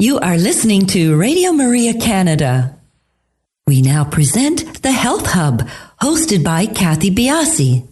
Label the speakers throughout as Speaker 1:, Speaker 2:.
Speaker 1: You are listening to Radio Maria Canada. We now present the Health Hub, hosted by Kathy Biasi.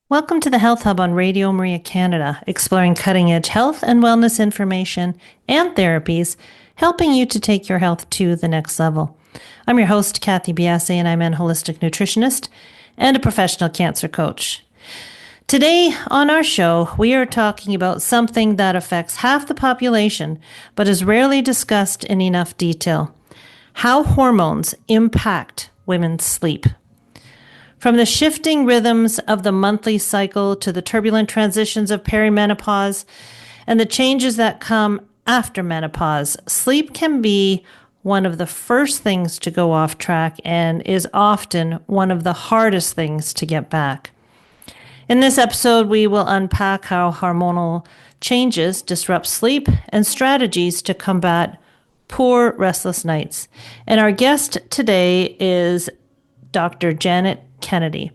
Speaker 2: Welcome to the Health Hub on Radio Maria Canada, exploring cutting-edge health and wellness information and therapies, helping you to take your health to the next level. I'm your host, Kathy Biasi, and I'm an holistic nutritionist and a professional cancer coach. Today on our show, we are talking about something that affects half the population, but is rarely discussed in enough detail: how hormones impact women's sleep. From the shifting rhythms of the monthly cycle to the turbulent transitions of perimenopause and the changes that come after menopause, sleep can be one of the first things to go off track and is often one of the hardest things to get back. In this episode, we will unpack how hormonal changes disrupt sleep and strategies to combat poor, restless nights. And our guest today is Dr. Janet Kennedy,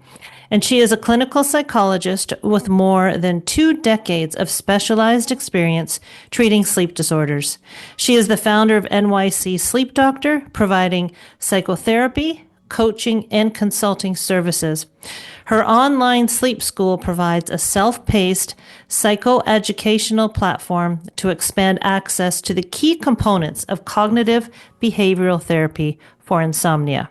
Speaker 2: and she is a clinical psychologist with more than 2 decades of specialized experience treating sleep disorders. She is the founder of NYC Sleep Doctor, providing psychotherapy, coaching, and consulting services. Her online sleep school provides a self-paced psychoeducational platform to expand access to the key components of cognitive behavioral therapy for insomnia.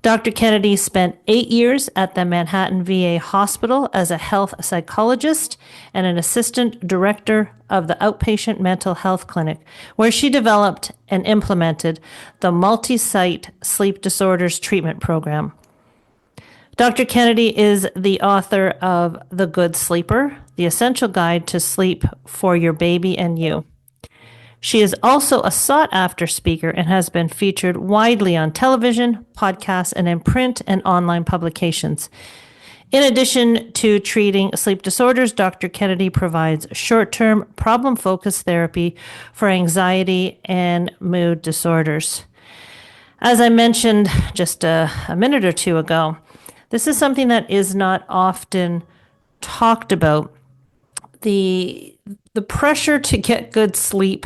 Speaker 2: Dr. Kennedy spent 8 years at the Manhattan VA Hospital as a health psychologist and an assistant director of the Outpatient Mental Health Clinic, where she developed and implemented the multi-site sleep disorders treatment program. Dr. Kennedy is the author of The Good Sleeper, The Essential Guide to Sleep for Your Baby and You. She is also a sought-after speaker and has been featured widely on television, podcasts, and in print and online publications. In addition to treating sleep disorders, Dr. Kennedy provides short-term problem-focused therapy for anxiety and mood disorders. As I mentioned just a minute or two ago, this is something that is not often talked about. The pressure to get good sleep,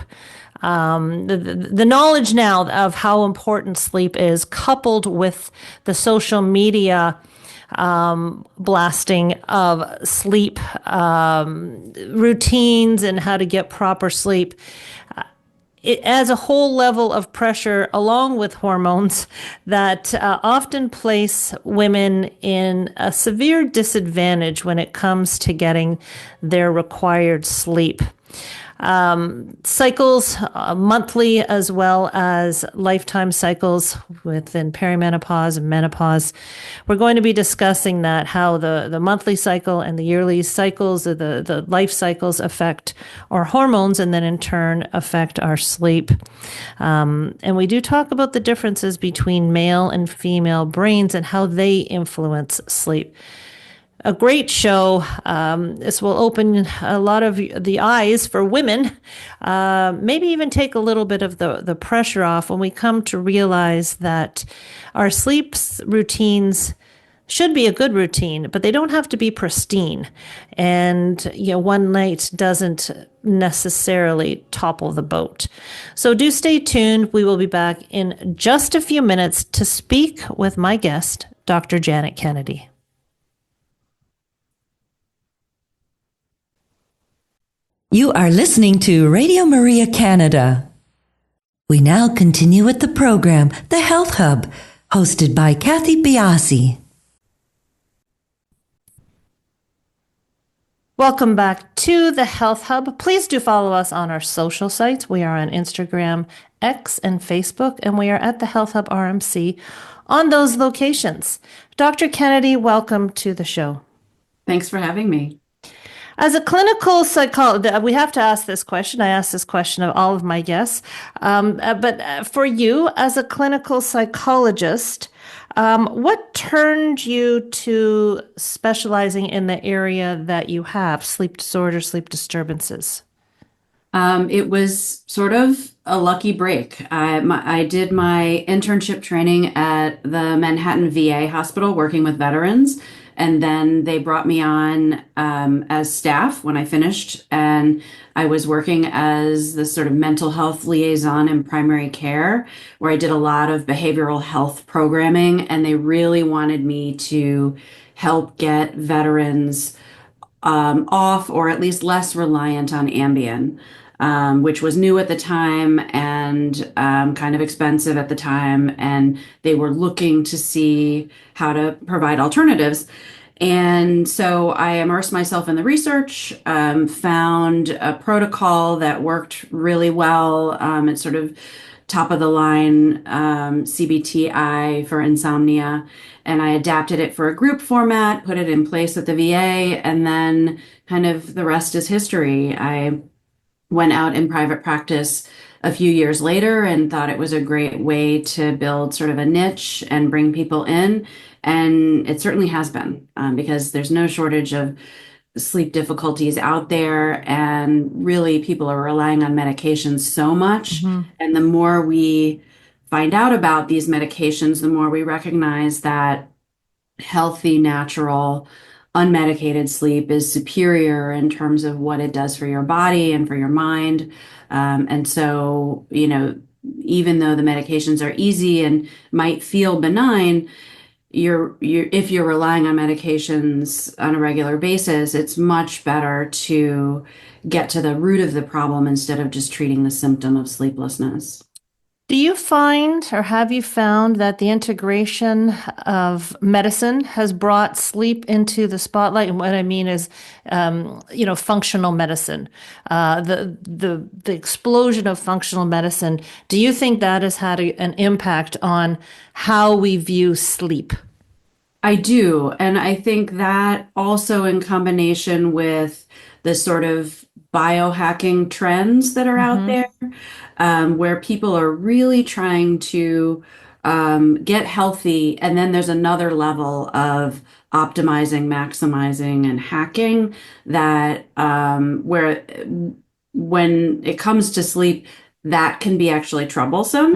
Speaker 2: the knowledge now of how important sleep is, coupled with the social media blasting of sleep routines and how to get proper sleep, it adds a whole level of pressure along with hormones that often place women in a severe disadvantage when it comes to getting their required sleep. Cycles, monthly as well as lifetime cycles within perimenopause and menopause. We're going to be discussing that, how the monthly cycle and the yearly cycles, the life cycles affect our hormones and then in turn affect our sleep. And we do talk about the differences between male and female brains and how they influence sleep. A great show. This will open a lot of the eyes for women, maybe even take a little bit of the pressure off when we come to realize that our sleep routines should be a good routine, but they don't have to be pristine. And, one night doesn't necessarily topple the boat. So do stay tuned. We will be back in just a few minutes to speak with my guest, Dr. Janet Kennedy.
Speaker 1: You are listening to Radio Maria Canada. We now continue with the program, The Health Hub, hosted by Kathy Biasi.
Speaker 2: Welcome back to the Health Hub. Please do follow us on our social sites. We are on Instagram, X, and Facebook, and we are at the Health Hub RMC on those locations. Dr. Kennedy, welcome to the show.
Speaker 3: Thanks for having me.
Speaker 2: As a clinical psychologist, we have to ask this question. I ask this question of all of my guests. But for you, as a clinical psychologist, what turned you to specializing in the area that you have, sleep disorders, sleep disturbances?
Speaker 3: It was sort of a lucky break. I did my internship training at the Manhattan VA hospital working with veterans. And then they brought me on as staff when I finished. And I was working as the sort of mental health liaison in primary care, where I did a lot of behavioral health programming. And they really wanted me to help get veterans off or at least less reliant on Ambien. Which was new at the time and kind of expensive at the time. And they were looking to see how to provide alternatives. And so I immersed myself in the research, found a protocol that worked really well. It's sort of top of the line CBT-I for insomnia. And I adapted it for a group format, put it in place at the VA, and then kind of the rest is history. I went out in private practice a few years later and thought it was a great way to build sort of a niche and bring people in. And it certainly has been because there's no shortage of sleep difficulties out there. And really, people are relying on medications so much. Mm-hmm. And the more we find out about these medications, the more we recognize that healthy, natural, unmedicated sleep is superior in terms of what it does for your body and for your mind. And so, even though the medications are easy and might feel benign, if you're relying on medications on a regular basis, it's much better to get to the root of the problem instead of just treating the symptom of sleeplessness.
Speaker 2: Do you find or have you found that the integration of medicine has brought sleep into the spotlight? And what I mean is, functional medicine, the explosion of functional medicine. Do you think that has had an impact on how we view sleep?
Speaker 3: I do. And I think that also in combination with the sort of biohacking trends that are out there, where people are really trying to get healthy. And then there's another level of optimizing, maximizing, and hacking that where when it comes to sleep, that can be actually troublesome.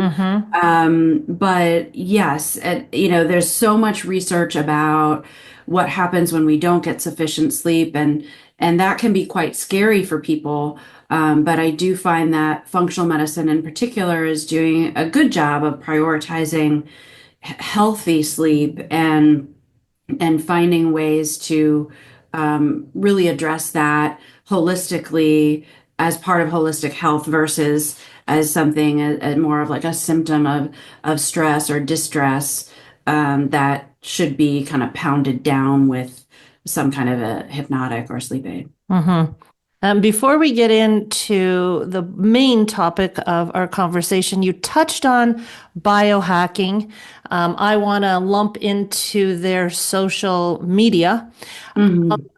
Speaker 3: But yes, there's so much research about what happens when we don't get sufficient sleep, and that can be quite scary for people. But I do find that functional medicine in particular is doing a good job of prioritizing healthy sleep and finding ways to really address that holistically as part of holistic health versus as something more of like a symptom of stress or distress that should be kind of pounded down with some kind of a hypnotic or sleep aid.
Speaker 2: Before we get into the main topic of our conversation, you touched on biohacking. I want to lump into their social media. On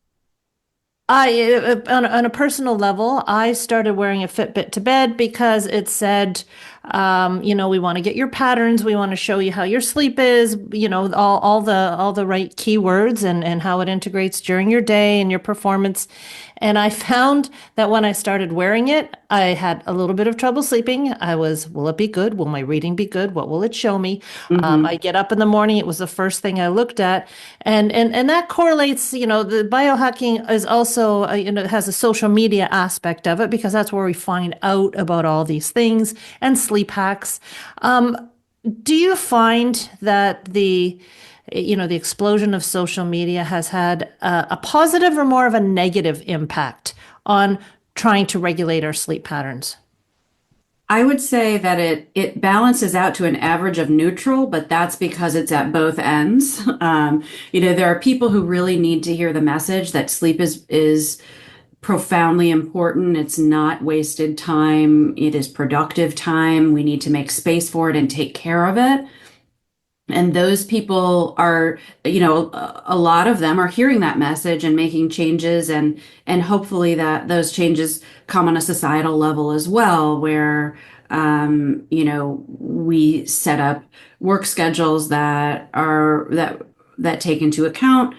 Speaker 2: a personal level, I started wearing a Fitbit to bed because it said, we want to get your patterns. We want to show you how your sleep is, all the right keywords and how it integrates during your day and your performance. And I found that when I started wearing it, I had a little bit of trouble sleeping. Will it be good? Will my reading be good? What will it show me? I get up in the morning. It was the first thing I looked at. And that correlates, the biohacking is also, has a social media aspect of it because that's where we find out about all these things and sleep hacks. Do you find that the explosion of social media has had a positive or more of a negative impact on trying to regulate our sleep patterns?
Speaker 3: I would say that it balances out to an average of neutral, but that's because it's at both ends. There are people who really need to hear the message that sleep is profoundly important. It's not wasted time. It is productive time. We need to make space for it and take care of it. And those people are, a lot of them are hearing that message and making changes, and hopefully that those changes come on a societal level as well, where we set up work schedules that take into account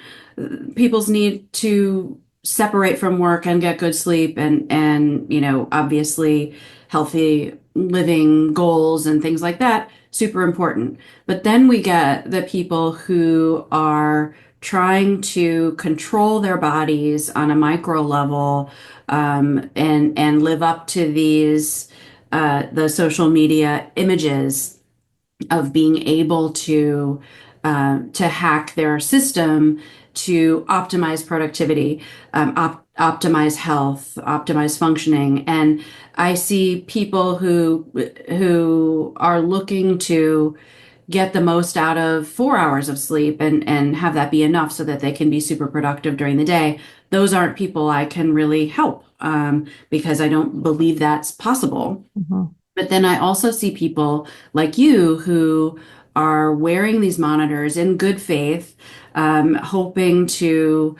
Speaker 3: people's need to separate from work and get good sleep, and obviously healthy living goals and things like that, super important. But then we get the people who are trying to control their bodies on a micro level, and live up to these the social media images of being able to hack their system to optimize productivity, optimize health, optimize functioning. And I see people who are looking to get the most out of 4 hours of sleep, and have that be enough so that they can be super productive during the day. Those aren't people I can really help, because I don't believe that's possible.
Speaker 2: Mhm.
Speaker 3: But then I also see people like you who are wearing these monitors in good faith, hoping to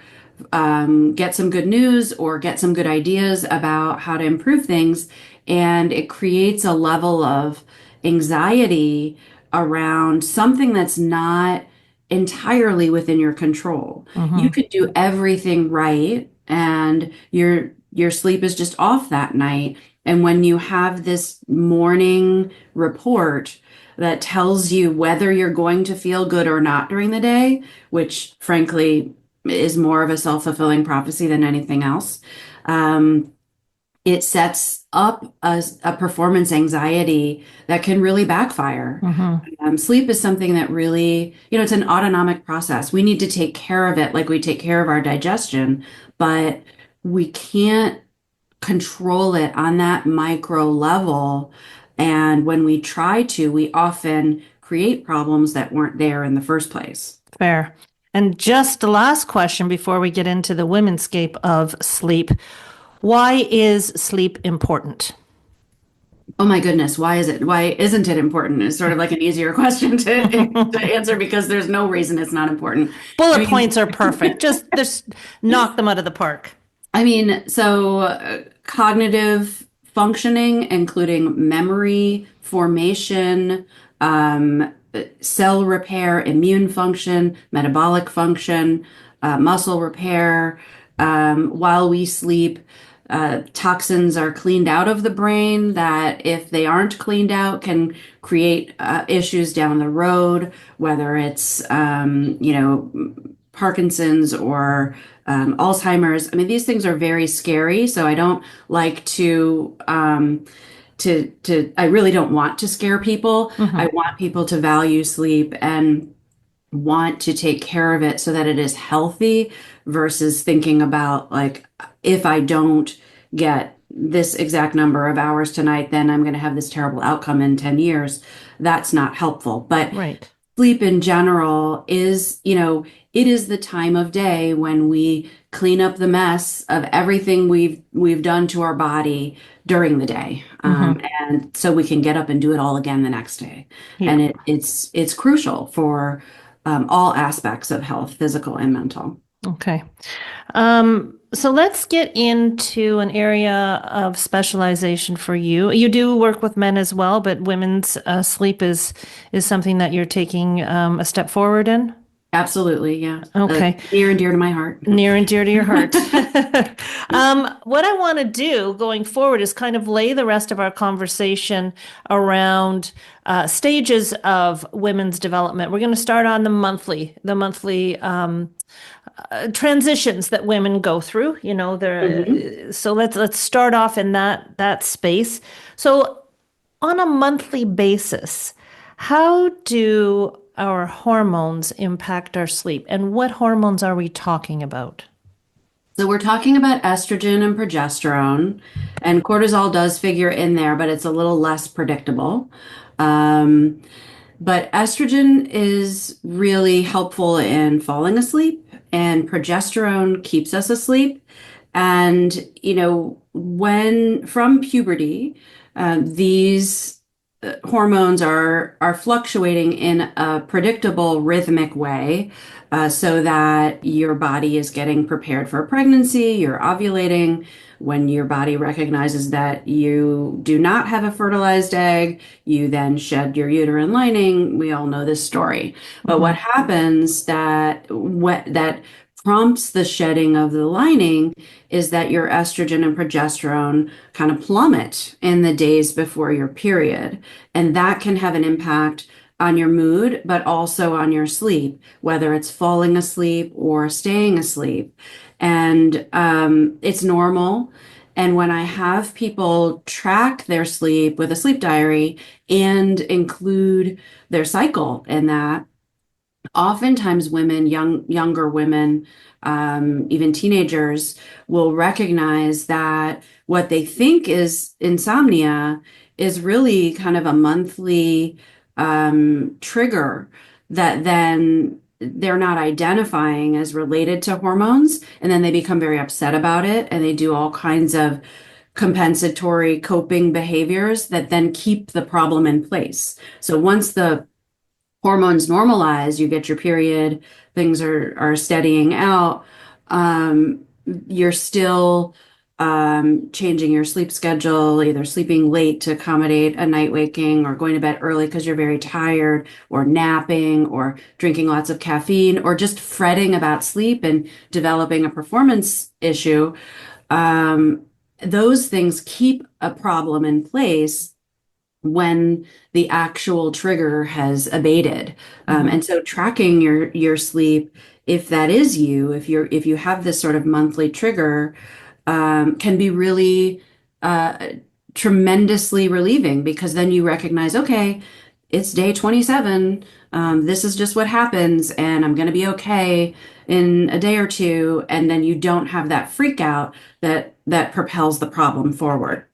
Speaker 3: get some good news or get some good ideas about how to improve things. And it creates a level of anxiety around something that's not entirely within your control. You
Speaker 2: Mhm.
Speaker 3: could do everything right, and your sleep is just off that night. And when you have this morning report that tells you whether you're going to feel good or not during the day, which frankly is more of a self-fulfilling prophecy than anything else, um, it sets up a performance anxiety that can really backfire.
Speaker 2: Mhm.
Speaker 3: Sleep is something that really, it's an autonomic process. We need to take care of it like we take care of our digestion, but we can't control it on that micro level. And when we try to, we often create problems that weren't there in the first place.
Speaker 2: Fair. And just the last question before we get into the women's scape of sleep. Why is sleep important?
Speaker 3: Oh my goodness, why isn't it important? It's sort of like an easier question to answer, because there's no reason it's not important. I
Speaker 2: Bullet
Speaker 3: mean,
Speaker 2: points are perfect. Just knock them out of the park.
Speaker 3: Cognitive functioning, including memory, formation, cell repair, immune function, metabolic function, muscle repair. While we sleep, toxins are cleaned out of the brain that, if they aren't cleaned out, can create issues down the road, whether it's, Parkinson's or Alzheimer's. I mean, these things are very scary, so I don't like I really don't want to scare people. I
Speaker 2: Mhm.
Speaker 3: want people to value sleep and want to take care of it so that it is healthy, versus thinking about, like, if I don't get this exact number of hours tonight, then I'm going to have this terrible outcome in 10 years. That's not helpful. But
Speaker 2: Right.
Speaker 3: sleep in general is, it is the time of day when we clean up the mess of everything we've done to our body during the day,
Speaker 2: Mhm.
Speaker 3: and so we can get up and do it all again the next day.
Speaker 2: Yeah.
Speaker 3: And it's crucial for all aspects of health, physical and mental.
Speaker 2: Okay. So let's get into an area of specialization for you. You do work with men as well, but women's sleep is something that you're taking a step forward in.
Speaker 3: Absolutely, yeah.
Speaker 2: Okay.
Speaker 3: Near and dear to my heart.
Speaker 2: Near and dear to your heart. What I want to do going forward is kind of lay the rest of our conversation around stages of women's development. We're going to start on the monthly transitions that women go through.
Speaker 3: Mhm.
Speaker 2: So let's start off in that space. So on a monthly basis, how do our hormones impact our sleep, and what hormones are we talking about?
Speaker 3: So we're talking about estrogen and progesterone, and cortisol does figure in there, but it's a little less predictable. Um, but estrogen is really helpful in falling asleep, and progesterone keeps us asleep. And, when from puberty, these hormones are fluctuating in a predictable rhythmic way, so that your body is getting prepared for a pregnancy, you're ovulating. When your body recognizes that you do not have a fertilized egg, you then shed your uterine lining. We all know this story. But what happens that prompts the shedding of the lining is that your estrogen and progesterone kind of plummet in the days before your period. And that can have an impact on your mood, but also on your sleep, whether it's falling asleep or staying asleep. And it's normal. And when I have people track their sleep with a sleep diary and include their cycle in that, oftentimes women, younger women, even teenagers, will recognize that what they think is insomnia is really kind of a monthly trigger that then they're not identifying as related to hormones. And then they become very upset about it, and they do all kinds of compensatory coping behaviors that then keep the problem in place. So once the hormones normalize, you get your period, things are steadying out, you're still changing your sleep schedule, either sleeping late to accommodate a night waking, or going to bed early because you're very tired, or napping, or drinking lots of caffeine, or just fretting about sleep and developing a performance issue. Those things keep a problem in place when the actual trigger has abated. And so tracking your sleep, if that is you, if you have this sort of monthly trigger, can be really tremendously relieving, because then you recognize, okay, it's day 27. This is just what happens, and I'm going to be okay in a day or two. And then you don't have that freak out that propels the problem forward.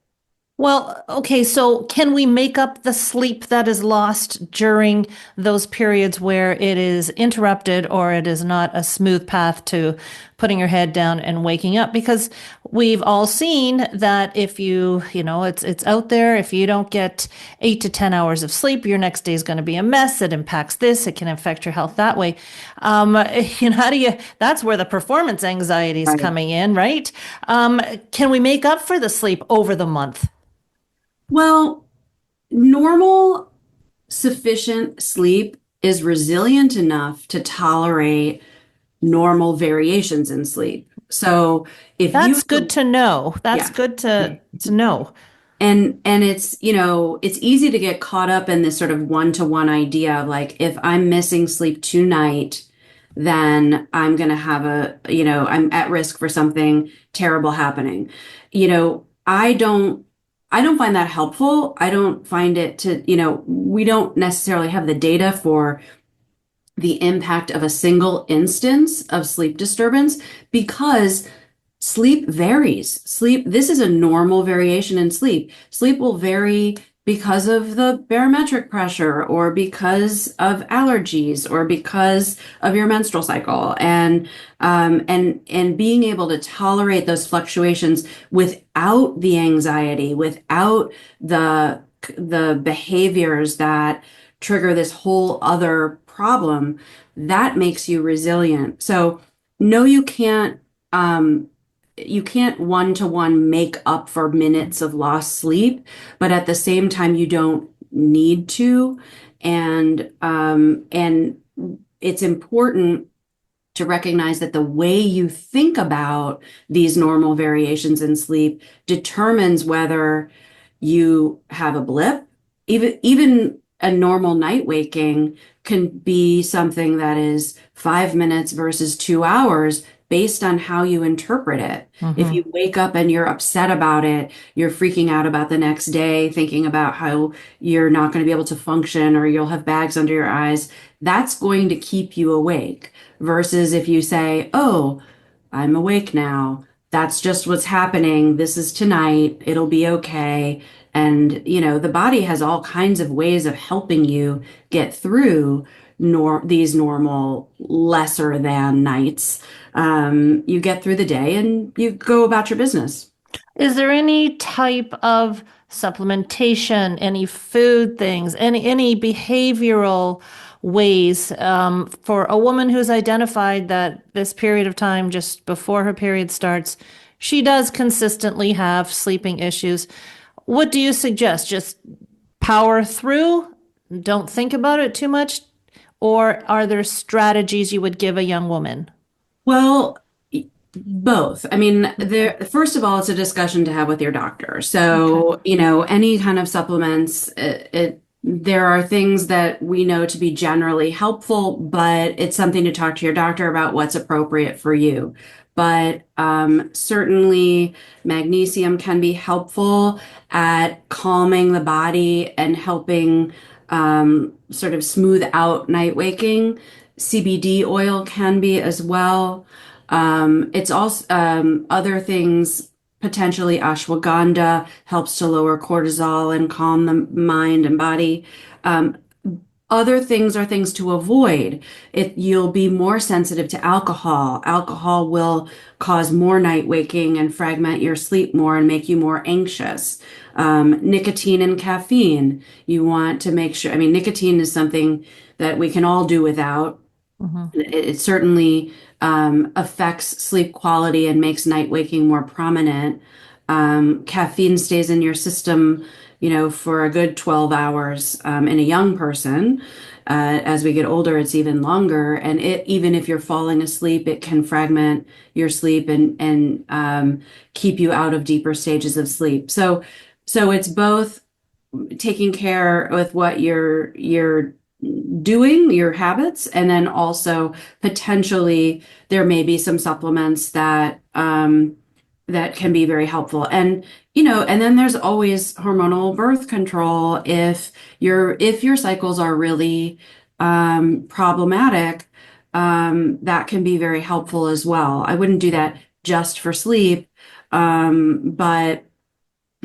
Speaker 2: Well, okay, so can we make up the sleep that is lost during those periods where it is interrupted or it is not a smooth path to putting your head down and waking up? Because we've all seen that if it's out there, if you don't get 8 to 10 hours of sleep, your next day is going to be a mess. It impacts this, it can affect your health that way. That's where the performance anxiety is
Speaker 3: Right.
Speaker 2: coming in, right? Can we make up for the sleep over the month?
Speaker 3: Well, normal, sufficient sleep is resilient enough to tolerate normal variations in sleep. So if you,
Speaker 2: That's good to know. That's
Speaker 3: yeah,
Speaker 2: good to know.
Speaker 3: and it's easy to get caught up in this sort of one-to-one idea of like, if I'm missing sleep tonight, then I'm going to have I'm at risk for something terrible happening. I don't find that helpful. I don't find it we don't necessarily have the data for the impact of a single instance of sleep disturbance, because sleep varies. This is a normal variation in sleep. Sleep will vary because of the barometric pressure, or because of allergies, or because of your menstrual cycle. And being able to tolerate those fluctuations without the anxiety, without the behaviors that trigger this whole other problem, that makes you resilient. So no, you can't one-to-one make up for minutes of lost sleep, but at the same time, you don't need to. And it's important to recognize that the way you think about these normal variations in sleep determines whether you have a blip. Even a normal night waking can be something that is 5 minutes versus 2 hours, based on how you interpret it. If you wake up and you're upset about it, you're freaking out about the next day, thinking about how you're not going to be able to function, or you'll have bags under your eyes, that's going to keep you awake. Versus if you say, oh, I'm awake now. That's just what's happening. This is tonight. It'll be okay. And, the body has all kinds of ways of helping you get through these normal lesser than nights. You get through the day and you go about your business.
Speaker 2: Is there any type of supplementation, any food things, any behavioral ways for a woman who's identified that this period of time just before her period starts, she does consistently have sleeping issues? What do you suggest? Just power through? Don't think about it too much? Or are there strategies you would give a young woman?
Speaker 3: Well, both. I mean,
Speaker 2: Okay.
Speaker 3: first of all, it's a discussion to have with your doctor.
Speaker 2: Okay.
Speaker 3: So, any kind of supplements, there are things that we know to be generally helpful, but it's something to talk to your doctor about what's appropriate for you. But certainly, magnesium can be helpful at calming the body and helping sort of smooth out night waking. CBD oil can be as well. It's also other things, potentially ashwagandha helps to lower cortisol and calm the mind and body. Um, Other things are things to avoid. You'll be more sensitive to alcohol. Alcohol will cause more night waking and fragment your sleep more and make you more anxious. Nicotine and caffeine. You want to make sure, I mean, nicotine is something that we can all do without.
Speaker 2: Mhm.
Speaker 3: It certainly affects sleep quality and makes night waking more prominent. Caffeine stays in your system, for a good 12 hours in a young person. As we get older, it's even longer. And even if you're falling asleep, it can fragment your sleep and keep you out of deeper stages of sleep. So it's both taking care with what you're doing, your habits, and then also potentially there may be some supplements that can be very helpful. And then there's always hormonal birth control if your cycles are really problematic. That can be very helpful as well. I wouldn't do that just for sleep, but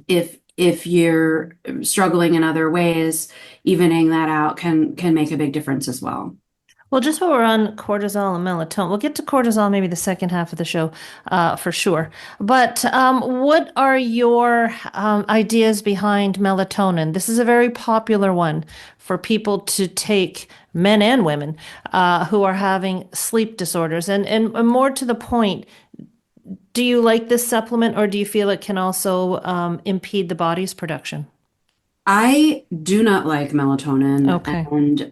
Speaker 3: if you're struggling in other ways, evening that out can make a big difference as well.
Speaker 2: Well, just while we're on cortisol and melatonin, we'll get to cortisol maybe the second half of the show, for sure. But what are your ideas behind melatonin? This is a very popular one for people to take, men and women, who are having sleep disorders. And more to the point, do you like this supplement, or do you feel it can also impede the body's production?
Speaker 3: I do not like melatonin,
Speaker 2: Okay.
Speaker 3: and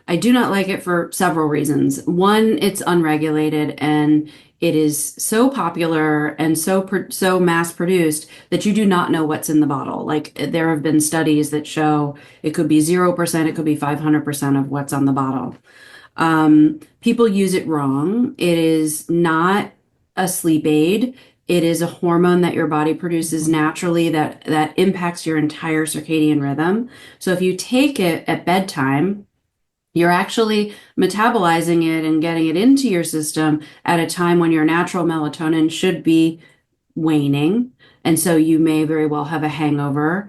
Speaker 3: I do not like it for several reasons. One, it's unregulated, and it is so popular and so mass produced that you do not know what's in the bottle. Like there have been studies that show it could be 0%, it could be 500% of what's on the bottle. People use it wrong. It is not a sleep aid. It is a hormone that your body produces
Speaker 2: Mhm.
Speaker 3: naturally that impacts your entire circadian rhythm. So if you take it at bedtime, you're actually metabolizing it and getting it into your system at a time when your natural melatonin should be waning, and so you may very well have a hangover.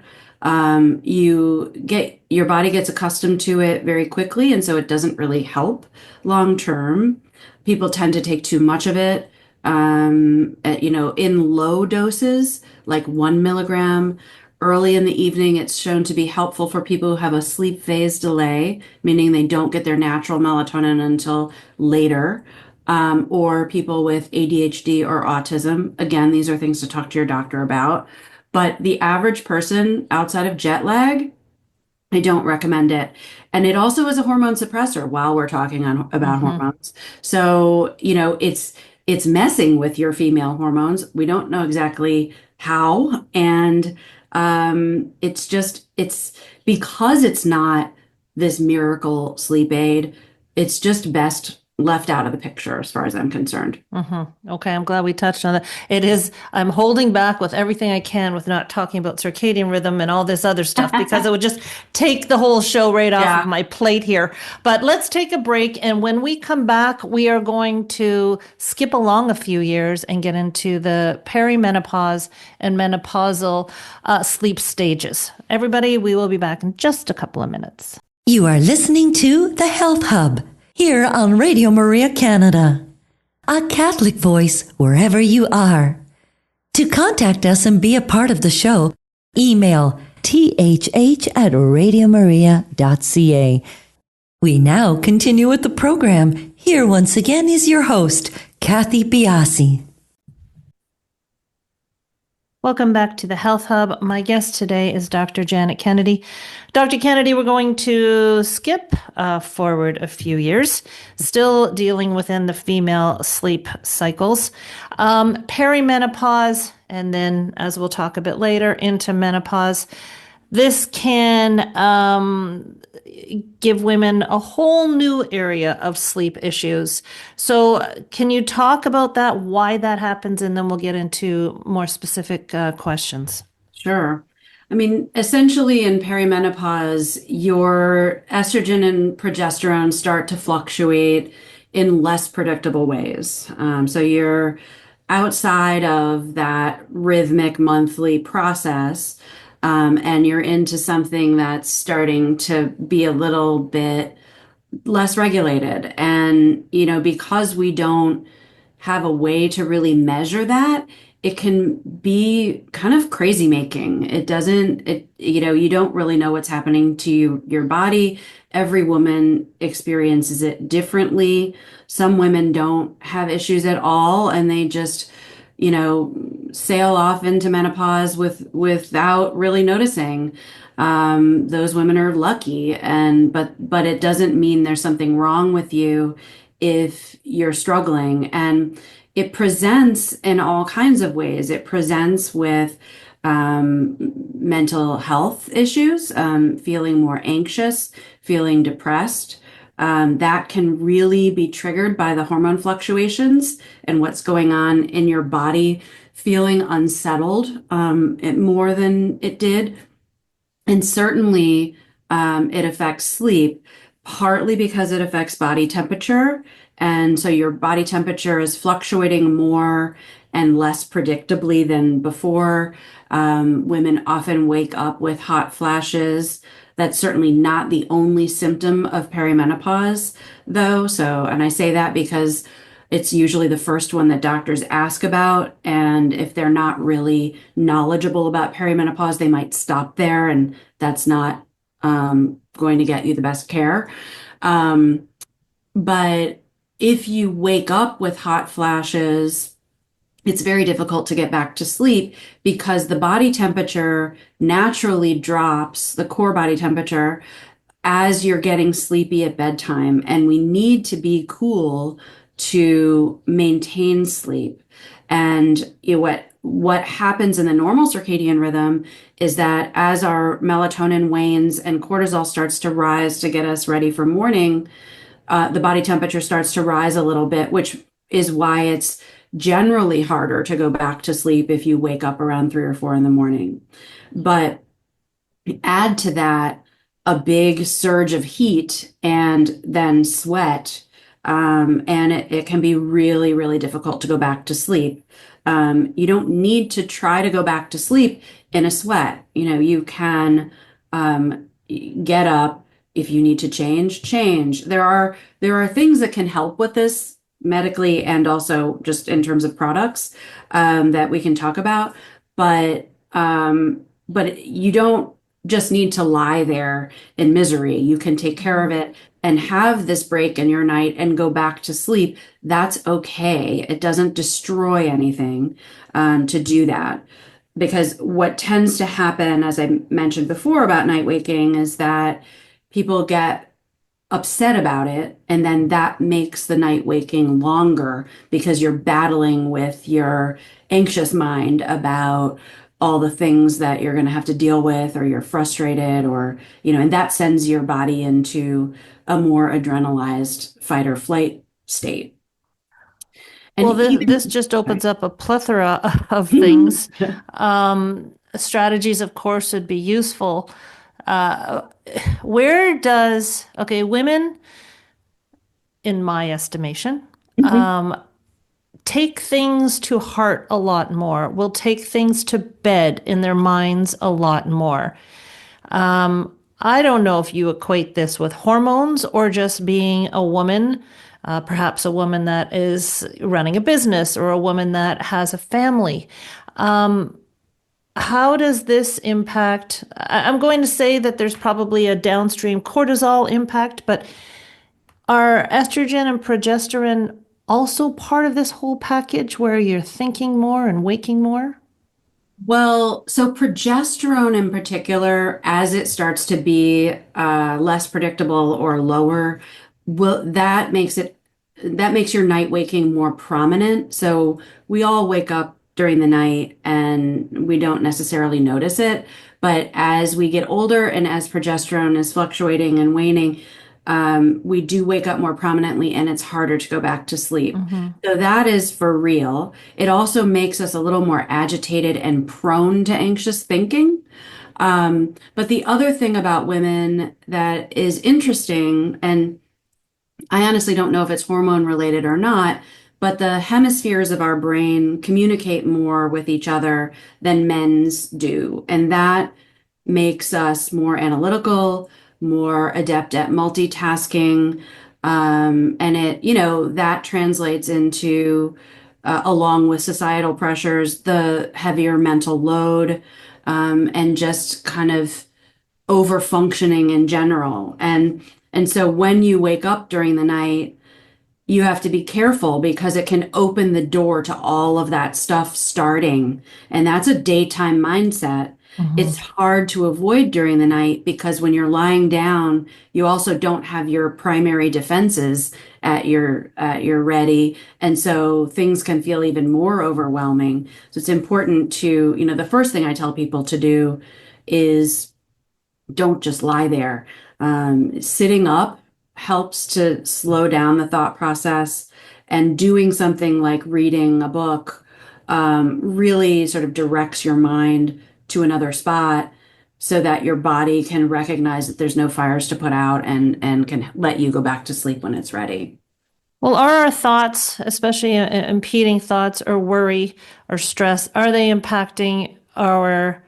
Speaker 3: Your body gets accustomed to it very quickly, and so it doesn't really help long term. People tend to take too much of it, in low doses, like 1 milligram. Early in the evening, it's shown to be helpful for people who have a sleep phase delay, meaning they don't get their natural melatonin until later, or people with ADHD or autism. Again, these are things to talk to your doctor about. But the average person outside of jet lag, I don't recommend it. And it also is a hormone suppressor while we're talking about
Speaker 2: Mhm.
Speaker 3: hormones. So, it's messing with your female hormones. We don't know exactly how. And it's because it's not this miracle sleep aid, it's just best. left out of the picture as far as I'm concerned.
Speaker 2: Okay, I'm glad we touched on that. It is, I'm holding back with everything I can with not talking about circadian rhythm and all this other stuff because it would just take the whole show right off of my plate here. But let's take a break. And when we come back, we are going to skip along a few years and get into the perimenopause and menopausal sleep stages. Everybody, we will be back in just a couple of minutes.
Speaker 1: You are listening to The Health Hub here on Radio Maria Canada, a Catholic voice wherever you are. To contact us and be a part of the show, email thh@radiomaria.ca. We now continue with the program. Here once again is your host, Kathy Biasi.
Speaker 2: Welcome back to the Health Hub. My guest today is Dr. Janet Kennedy. Dr. Kennedy, we're going to skip forward a few years, still dealing within the female sleep cycles. Perimenopause, and then, as we'll talk a bit later, into menopause. This can give women a whole new area of sleep issues. So can you talk about that, why that happens, and then we'll get into more specific questions.
Speaker 3: Sure. I mean, essentially in perimenopause, your estrogen and progesterone start to fluctuate in less predictable ways. So you're outside of that rhythmic monthly process. And you're into something that's starting to be a little bit less regulated. And, because we don't have a way to really measure that, it can be kind of crazy making. You don't really know what's happening to your body. Every woman experiences it differently. Some women don't have issues at all, and they just sail off into menopause without really noticing. Those women are lucky, but it doesn't mean there's something wrong with you if you're struggling. And it presents in all kinds of ways. It presents with mental health issues, feeling more anxious, feeling depressed. That can really be triggered by the hormone fluctuations and what's going on in your body, feeling unsettled more than it did. And certainly it affects sleep, partly because it affects body temperature. And so your body temperature is fluctuating more and less predictably than before. Women often wake up with hot flashes. That's certainly not the only symptom of perimenopause, though. And I say that because it's usually the first one that doctors ask about. And if they're not really knowledgeable about perimenopause, they might stop there, and that's not going to get you the best care. But if you wake up with hot flashes, it's very difficult to get back to sleep because the body temperature naturally drops, the core body temperature, as you're getting sleepy at bedtime. And we need to be cool to maintain sleep. And what happens in the normal circadian rhythm is that as our melatonin wanes and cortisol starts to rise to get us ready for morning, the body temperature starts to rise a little bit, which is why it's generally harder to go back to sleep if you wake up around 3 or 4 in the morning. But add to that a big surge of heat and then sweat, and it can be really, really difficult to go back to sleep. You don't need to try to go back to sleep in a sweat. You can get up. If you need to change. There are things that can help with this medically and also just in terms of products that we can talk about. But you don't just need to lie there in misery. You can take care of it and have this break in your night and go back to sleep. That's okay. It doesn't destroy anything to do that. Because what tends to happen, as I mentioned before about night waking, is that people get upset about it, and then that makes the night waking longer because you're battling with your anxious mind about all the things that you're going to have to deal with, or you're frustrated, or, and that sends your body into a more adrenalized fight or flight state. And
Speaker 2: Well,
Speaker 3: even,
Speaker 2: this just opens up a plethora of
Speaker 3: Mhm.
Speaker 2: things. Strategies, of course, would be useful. Uh, okay, women, in my estimation,
Speaker 3: Mhm.
Speaker 2: take things to heart a lot more, will take things to bed in their minds a lot more. I don't know if you equate this with hormones or just being a woman, perhaps a woman that is running a business or a woman that has a family. How does this impact? I'm going to say that there's probably a downstream cortisol impact, but are estrogen and progesterone also part of this whole package where you're thinking more and waking more?
Speaker 3: Well, so progesterone in particular, as it starts to be less predictable or lower, will that makes your night waking more prominent. So we all wake up during the night and we don't necessarily notice it. But as we get older and as progesterone is fluctuating and waning, we do wake up more prominently and it's harder to go back to sleep.
Speaker 2: Mm-hmm.
Speaker 3: So that is for real. It also makes us a little more agitated and prone to anxious thinking. But the other thing about women that is interesting, and I honestly don't know if it's hormone related or not, but the hemispheres of our brain communicate more with each other than men's do. And that makes us more analytical, more adept at multitasking. And that translates into, along with societal pressures, the heavier mental load, and just kind of over functioning in general. And so when you wake up during the night, you have to be careful because it can open the door to all of that stuff starting. And that's a daytime mindset.
Speaker 2: Mm-hmm.
Speaker 3: It's hard to avoid during the night because when you're lying down, you also don't have your primary defenses at your ready. And so things can feel even more overwhelming. So it's important to, the first thing I tell people to do is don't just lie there. Sitting up helps to slow down the thought process, and doing something like reading a book really sort of directs your mind to another spot so that your body can recognize that there's no fires to put out and can let you go back to sleep when it's ready.
Speaker 2: Well, are our thoughts, especially impeding thoughts or worry or stress, are they impacting our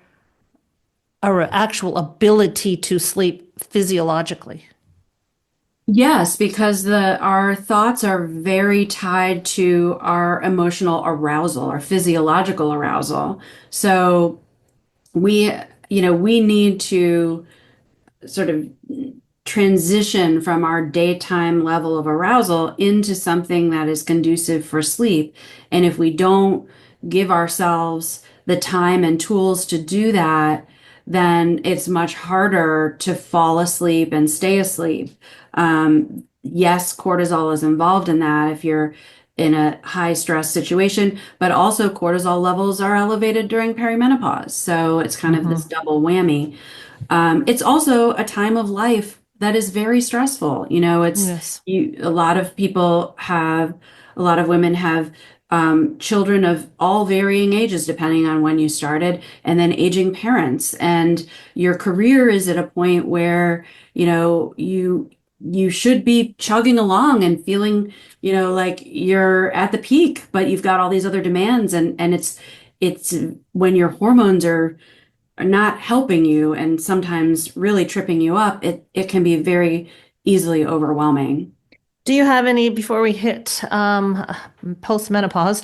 Speaker 2: actual ability to sleep physiologically?
Speaker 3: Yes, because the our thoughts are very tied to our emotional arousal, our physiological arousal. So we, we need to sort of transition from our daytime level of arousal into something that is conducive for sleep. And if we don't give ourselves the time and tools to do that, then it's much harder to fall asleep and stay asleep. Yes, cortisol is involved in that if you're in a high stress situation, but also cortisol levels are elevated during perimenopause. So it's kind of this
Speaker 2: Mm-hmm.
Speaker 3: double whammy. It's also a time of life that is very stressful.
Speaker 2: Yes.
Speaker 3: A lot of people have, a lot of women have children of all varying ages, depending on when you started, and then aging parents. And your career is at a point where, you should be chugging along and feeling, like you're at the peak, but you've got all these other demands, and it's when your hormones are not helping you and sometimes really tripping you up, it can be very easily overwhelming.
Speaker 2: Do you have any, before we hit post-menopause,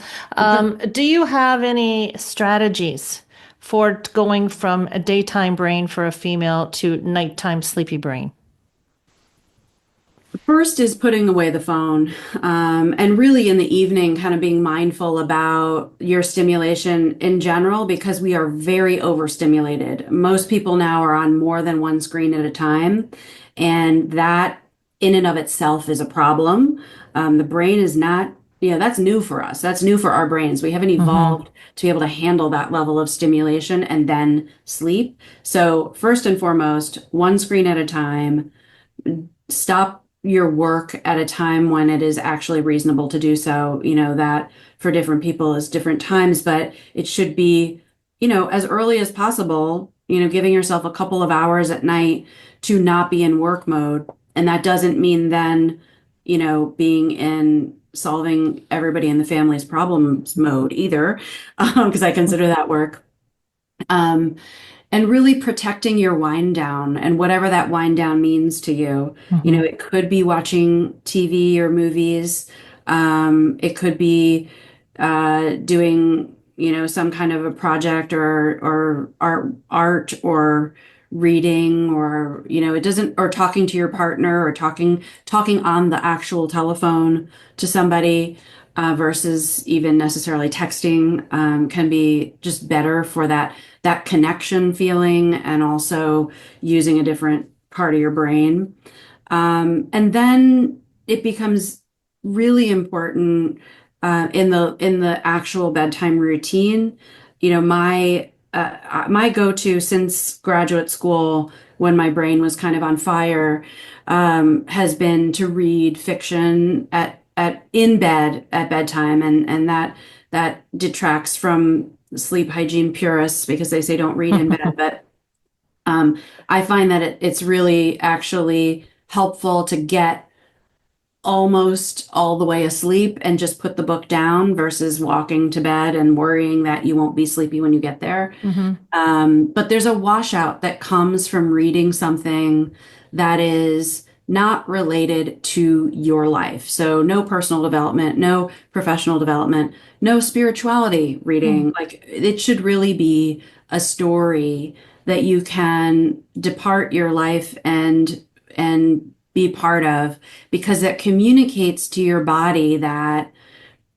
Speaker 2: do you have any strategies for going from a daytime brain for a female to nighttime sleepy brain?
Speaker 3: First is putting away the phone, and really in the evening, kind of being mindful about your stimulation in general, because we are very overstimulated. Most people now are on more than one screen at a time, and that in and of itself is a problem. The brain is not, that's new for us. That's new for our brains. We haven't
Speaker 2: Mm-hmm.
Speaker 3: evolved to be able to handle that level of stimulation and then sleep. So, first and foremost, one screen at a time. Stop your work at a time when it is actually reasonable to do so. That for different people is different times, but it should be, as early as possible, giving yourself a couple of hours at night to not be in work mode. And that doesn't mean then, being in solving everybody in the family's problems mode either, because I consider that work. Um, and really protecting your wind down and whatever that wind down means to you. It could be watching TV or movies. It could be doing, some kind of a project or art or reading or, it doesn't, or talking to your partner or talking on the actual telephone to somebody. Versus even necessarily texting can be just better for that connection feeling and also using a different part of your brain. And then it becomes really important in the actual bedtime routine. My go-to since graduate school when my brain was kind of on fire has been to read fiction at in bed at bedtime, and that detracts from sleep hygiene purists because they say don't read in bed. But I find that it's really actually helpful to get almost all the way asleep and just put the book down versus walking to bed and worrying that you won't be sleepy when you get there. But there's a washout that comes from reading something that is not related to your life. So no personal development, no professional development, no spirituality reading. Like it should really be a story that you can depart your life and be part of, because it communicates to your body that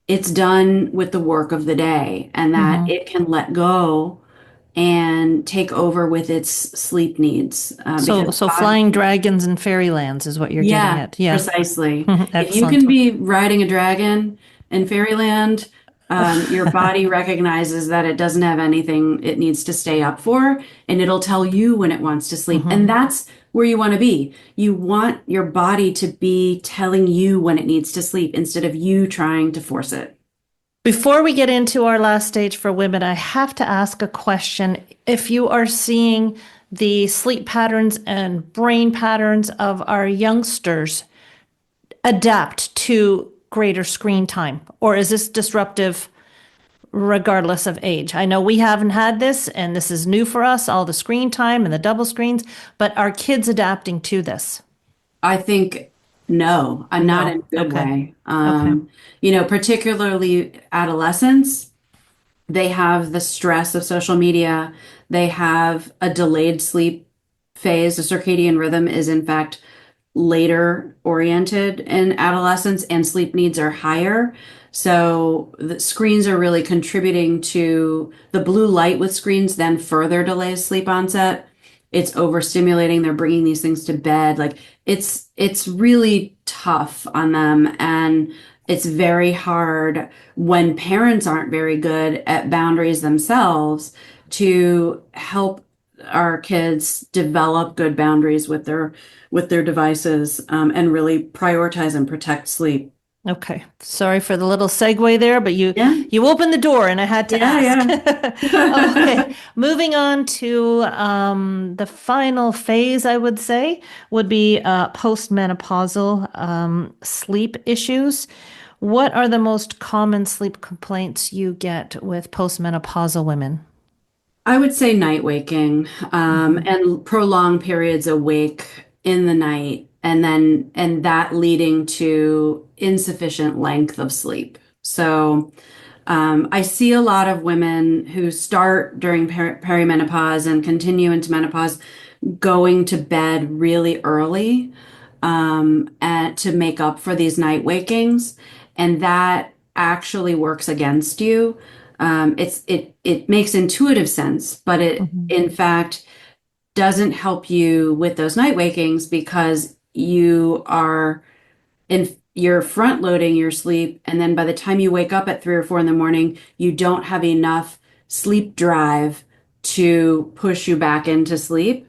Speaker 3: it's done with the work of the day and that it can let go and take over with its sleep needs.
Speaker 2: So,
Speaker 3: Because
Speaker 2: so
Speaker 3: body,
Speaker 2: flying dragons in fairylands is what you're getting
Speaker 3: yeah,
Speaker 2: at. Yeah.
Speaker 3: precisely. If you
Speaker 2: Excellent.
Speaker 3: can be riding a dragon in fairyland, your body recognizes that it doesn't have anything it needs to stay up for, and it'll tell you when it wants to sleep. And that's where you want to be. You want your body to be telling you when it needs to sleep instead of you trying to force it.
Speaker 2: Before we get into our last stage for women, I have to ask a question. If you are seeing the sleep patterns and brain patterns of our youngsters adapt to greater screen time, or is this disruptive regardless of age? I know we haven't had this, and this is new for us, all the screen time and the double screens, but are kids adapting to this?
Speaker 3: I think no, I'm not
Speaker 2: No.
Speaker 3: in a good
Speaker 2: Okay.
Speaker 3: way.
Speaker 2: Okay.
Speaker 3: Particularly adolescents, they have the stress of social media. They have a delayed sleep phase. The circadian rhythm is, in fact, later oriented in adolescence, and sleep needs are higher. So the screens are really contributing to the blue light with screens, then further delays sleep onset. It's overstimulating. They're bringing these things to bed. Like it's really tough on them, and it's very hard when parents aren't very good at boundaries themselves to help our kids develop good boundaries with their devices, and really prioritize and protect sleep.
Speaker 2: Okay. Sorry for the little segue there, but you
Speaker 3: Yeah,
Speaker 2: you opened the door and I had to ask.
Speaker 3: yeah, yeah.
Speaker 2: Okay. Moving on to the final phase, I would say, would be postmenopausal sleep issues. What are the most common sleep complaints you get with postmenopausal women?
Speaker 3: I would say night waking, and prolonged periods awake in the night, and that leading to insufficient length of sleep. So I see a lot of women who start during perimenopause and continue into menopause going to bed really early, to make up for these night wakings, and that actually works against you. It makes intuitive sense, but it
Speaker 2: Mhm.
Speaker 3: in fact doesn't help you with those night wakings because you're front loading your sleep, and then by the time you wake up at 3 or 4 in the morning, you don't have enough sleep drive to push you back into sleep.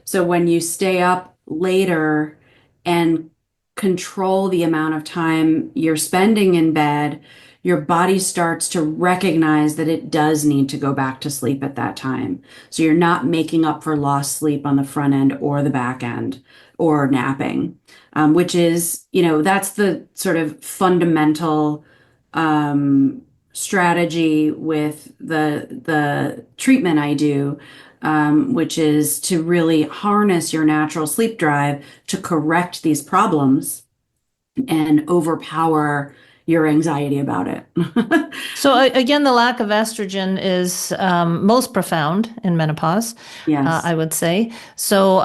Speaker 3: So when you stay up later and control the amount of time you're spending in bed, your body starts to recognize that it does need to go back to sleep at that time. So you're not making up for lost sleep on the front end or the back end or napping, which is, that's the sort of fundamental strategy with the treatment I do, which is to really harness your natural sleep drive to correct these problems and overpower your anxiety about it.
Speaker 2: So again, the lack of estrogen is most profound in menopause,
Speaker 3: Yes.
Speaker 2: I would say. So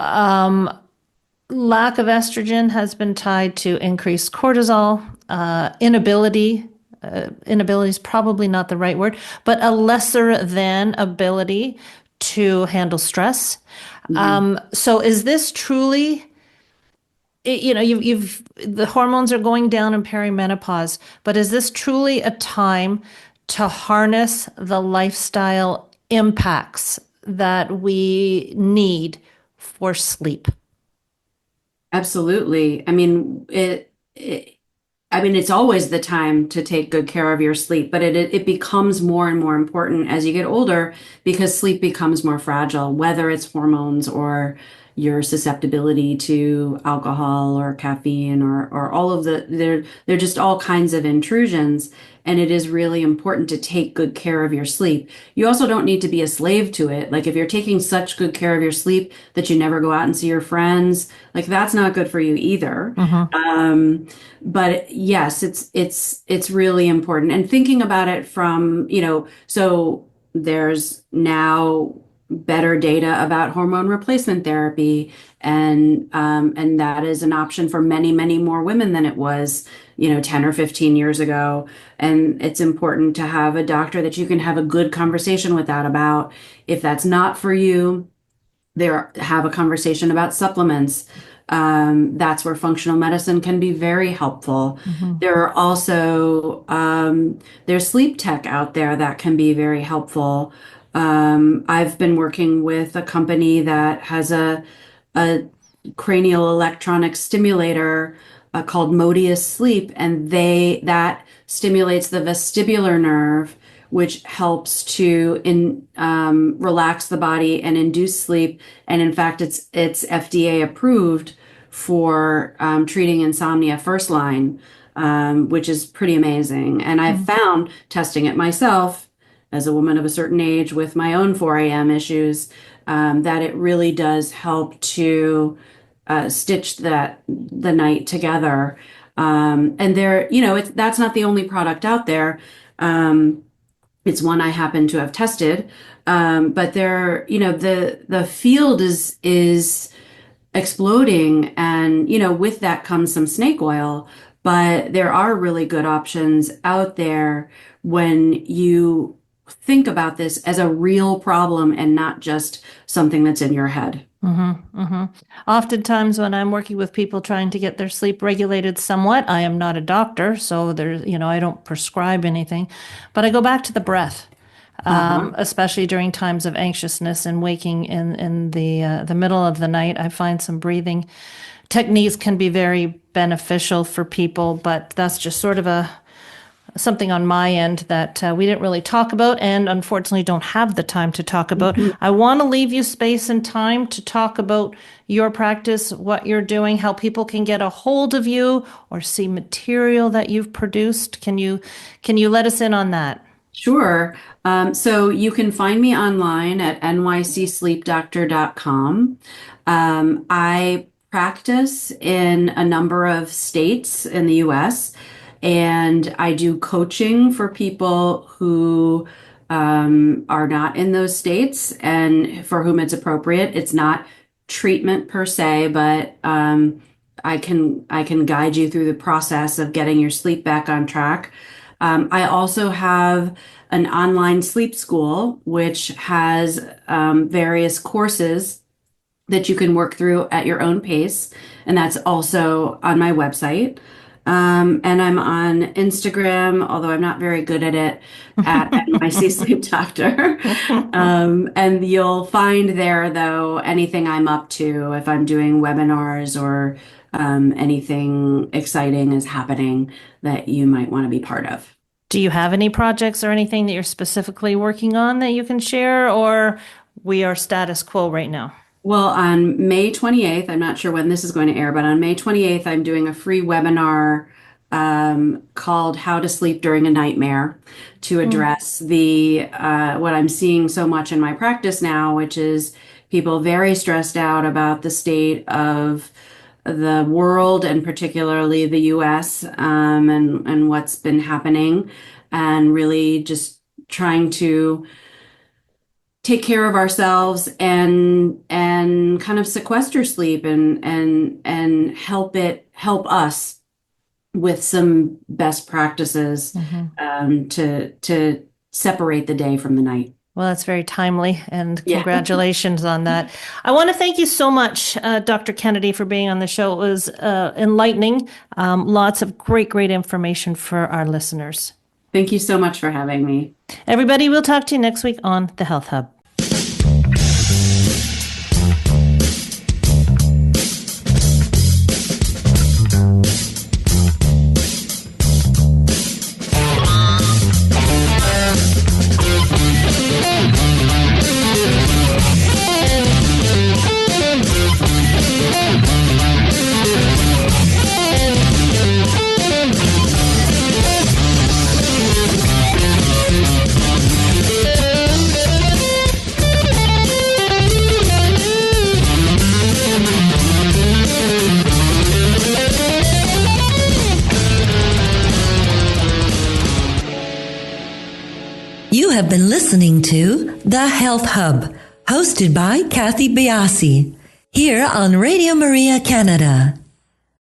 Speaker 2: lack of estrogen has been tied to increased cortisol, inability. Inability is probably not the right word, but a lesser than ability to handle stress. So is this truly, you've the hormones are going down in perimenopause, but is this truly a time to harness the lifestyle impacts that we need for sleep?
Speaker 3: Absolutely. I mean, it's always the time to take good care of your sleep, but it becomes more and more important as you get older because sleep becomes more fragile, whether it's hormones or your susceptibility to alcohol or caffeine or all of they're just all kinds of intrusions. And it is really important to take good care of your sleep. You also don't need to be a slave to it. Like if you're taking such good care of your sleep that you never go out and see your friends, like that's not good for you either. But yes, it's really important. And thinking about it from, so there's now better data about hormone replacement therapy, and that is an option for many, many more women than it was, 10 or 15 years ago. And it's important to have a doctor that you can have a good conversation with that about. If that's not for you, have a conversation about supplements. That's where functional medicine can be very helpful. There are also there's sleep tech out there that can be very helpful. I've been working with a company that has a cranial electronic stimulator called Modius Sleep, and that stimulates the vestibular nerve, which helps to relax the body and induce sleep. And in fact, it's FDA approved for treating insomnia first line, which is pretty amazing. And I've found, testing it myself as a woman of a certain age with my own 4 a.m. issues, that it really does help to stitch the night together. And that's not the only product out there. It's one I happen to have tested, but the field is exploding, and with that comes some snake oil. But there are really good options out there when you think about this as a real problem and not just something that's in your head.
Speaker 2: Oftentimes, when I'm working with people trying to get their sleep regulated somewhat, I am not a doctor, so I don't prescribe anything, but I go back to the breath, especially during times of anxiousness and waking in the middle of the night. I find some breathing techniques can be very beneficial for people, but that's just sort of something on my end that we didn't really talk about and unfortunately don't have the time to talk about. I want to leave you space and time to talk about your practice, what you're doing, how people can get a hold of you or see material that you've produced. Can you let us in on that?
Speaker 3: Sure. So you can find me online at nycsleepdoctor.com. I practice in a number of states in the US, and I do coaching for people who are not in those states and for whom it's appropriate. It's not treatment per se, but I can guide you through the process of getting your sleep back on track. I also have an online sleep school, which has various courses that you can work through at your own pace. And that's also on my website. And I'm on Instagram, although I'm not very good at it, at NYC Sleep Doctor. And you'll find there, though, anything I'm up to, if I'm doing webinars or anything exciting is happening that you might want to be part of.
Speaker 2: Do you have any projects or anything that you're specifically working on that you can share, or we are status quo right now?
Speaker 3: Well, on May 28th, I'm not sure when this is going to air, but on May 28th, I'm doing a free webinar called How to Sleep During a Nightmare to address the what I'm seeing so much in my practice now, which is people very stressed out about the state of the world and particularly the US, and what's been happening, and really just trying to take care of ourselves and kind of sequester sleep and help us with some best practices to separate the day from the night.
Speaker 2: Well, that's very timely, and congratulations on that. I want to thank you so much, Dr. Kennedy, for being on the show. It was enlightening. Lots of great information for our listeners.
Speaker 3: Thank you so much for having me.
Speaker 2: Everybody, we'll talk to you next week on The Health Hub.
Speaker 1: You have been listening to The Health Hub, hosted by Kathy Biasi, here on Radio Maria Canada.